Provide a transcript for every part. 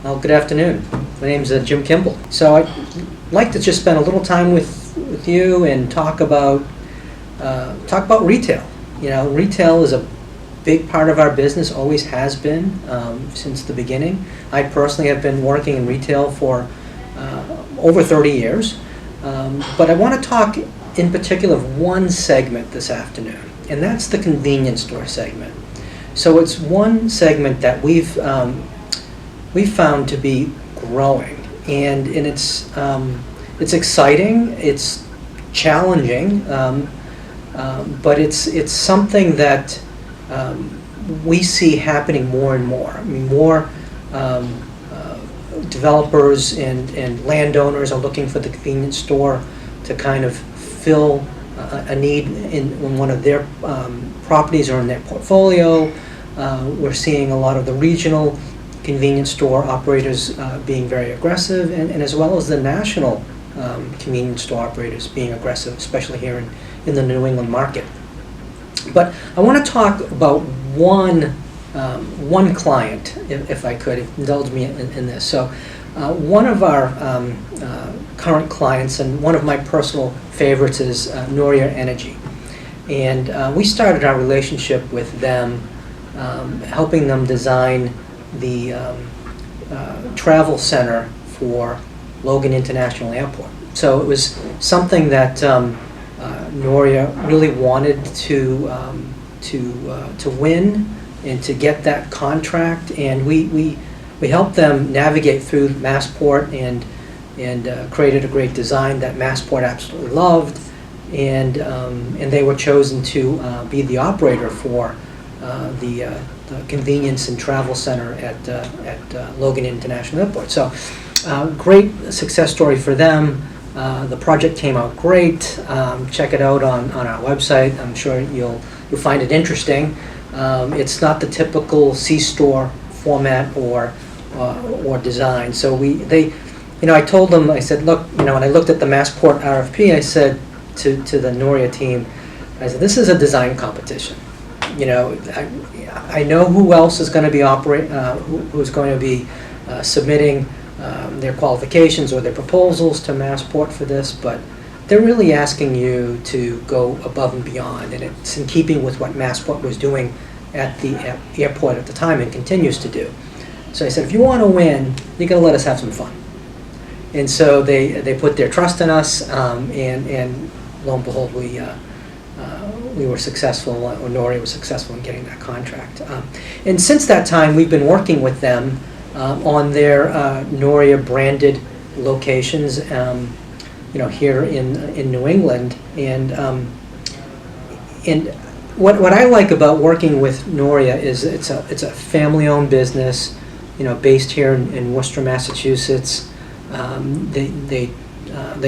Well, good afternoon. My name's Jim Kimball. So I'd like to just spend a little time with you and talk about retail. You know, retail is a big part of our business, always has been since the beginning. I personally have been working in retail for over 30 years, but I want to talk in particular of one segment this afternoon, and that's the convenience store segment. So it's one segment that we've found to be growing, and it's exciting, it's challenging, but it's something that we see happening more and more. I mean, more developers and landowners are looking for the convenience store to kind of fill a need in one of their properties or in their portfolio. We're seeing a lot of the regional convenience store operators being very aggressive, and as well as the national convenience store operators being aggressive, especially here in the New England market. But I want to talk about one client, if I could, indulge me in this. So one of our current clients, and one of my personal favorites, is Noria Energy. And we started our relationship with them, helping them design the travel center for Logan International Airport. So it was something that Noria really wanted to win and to get that contract, and we helped them navigate through Massport and created a great design that Massport absolutely loved, and they were chosen to be the operator for the convenience and travel center at Logan International Airport. So great success story for them. The project came out great. Check it out on our website. I'm sure you'll find it interesting. It's not the typical C-store format or design. So I told them, I said, look, when I looked at the Massport RFP, I said to the Noria team, I said, this is a design competition. I know who else is going to be who's going to be submitting their qualifications or their proposals to Massport for this, but they're really asking you to go above and beyond, and it's in keeping with what Massport was doing at the airport at the time and continues to do. So I said, if you want to win, you got to let us have some fun. And so they put their trust in us, and lo and behold, we were successful, or Noria was successful in getting that contract. And since that time, we've been working with them on their Noria branded locations, here in New England. And what I like about working with Noria is it's a family-owned business, based here in Worcester, Massachusetts. They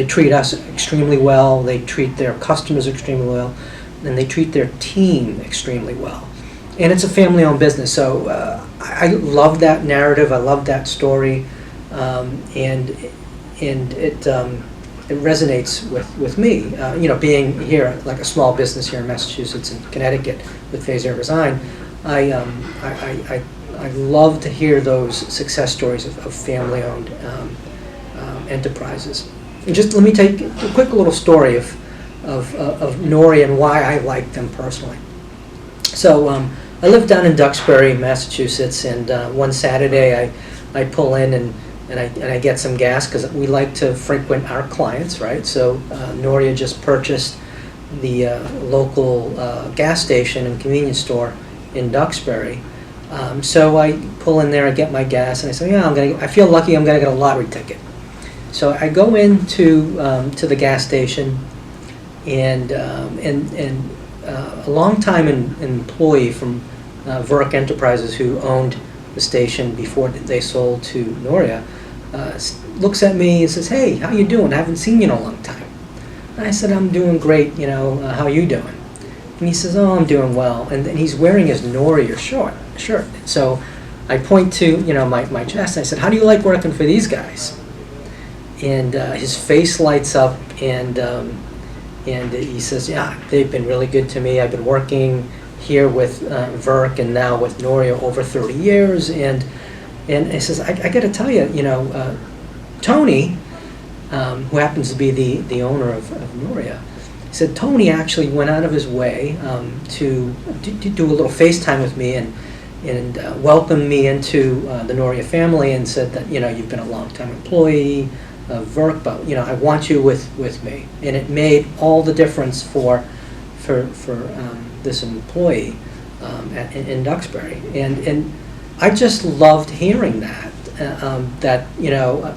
treat us extremely well. They treat their customers extremely well, and they treat their team extremely well. And it's a family-owned business, so I love that narrative. I love that story, and it resonates with me. Being here, like a small business here in Massachusetts and Connecticut with Phase Air Design, I love to hear those success stories of family-owned enterprises. And just let me take a quick little story of Noria and why I like them personally. So I live down in Duxbury, Massachusetts, and one Saturday I pull in and I get some gas because we like to frequent our clients, right? So Noria just purchased the local gas station and convenience store in Duxbury. So I pull in there, I get my gas, and I say, I feel lucky I'm gonna get a lottery ticket. So I go into to the gas station, and a long-time employee from Verk Enterprises, who owned the station before they sold to Noria, looks at me and says, "Hey, how you doing? I haven't seen you in a long time." And I said, "I'm doing great. How are you doing?" And he says, "Oh, I'm doing well." And he's wearing his Noria shirt. So I point to my chest. And I said, "How do you like working for these guys?" And his face lights up, and he says, "Yeah, they've been really good to me. I've been working here with Verk and now with Noria over 30 years, and And he says, I got to tell you, Tony, who happens to be the owner of Noria, he said Tony actually went out of his way to do a little FaceTime with me and welcomed me into the Noria family and said that, you've been a long-time employee of Verk, but, I want you with me. And it made all the difference for this employee in Duxbury. And I just loved hearing that, that,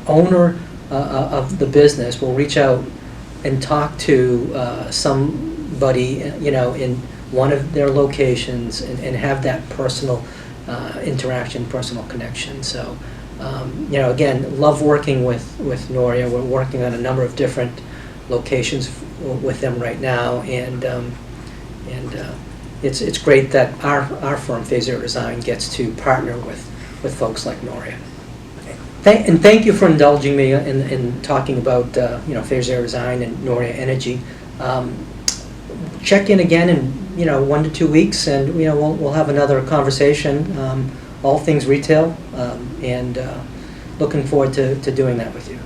owner of the business will reach out and talk to somebody, in one of their locations and have that personal interaction, personal connection. So, again, love working with Noria. We're working on a number of different locations with them right now, and it's great that our firm, Phase Zero Design, gets to partner with folks like Noria. And thank you for indulging me in talking about Phase Zero Design and Noria Energy. Check in again in 1 to 2 weeks, and we'll have another conversation, all things retail, and looking forward to doing that with you.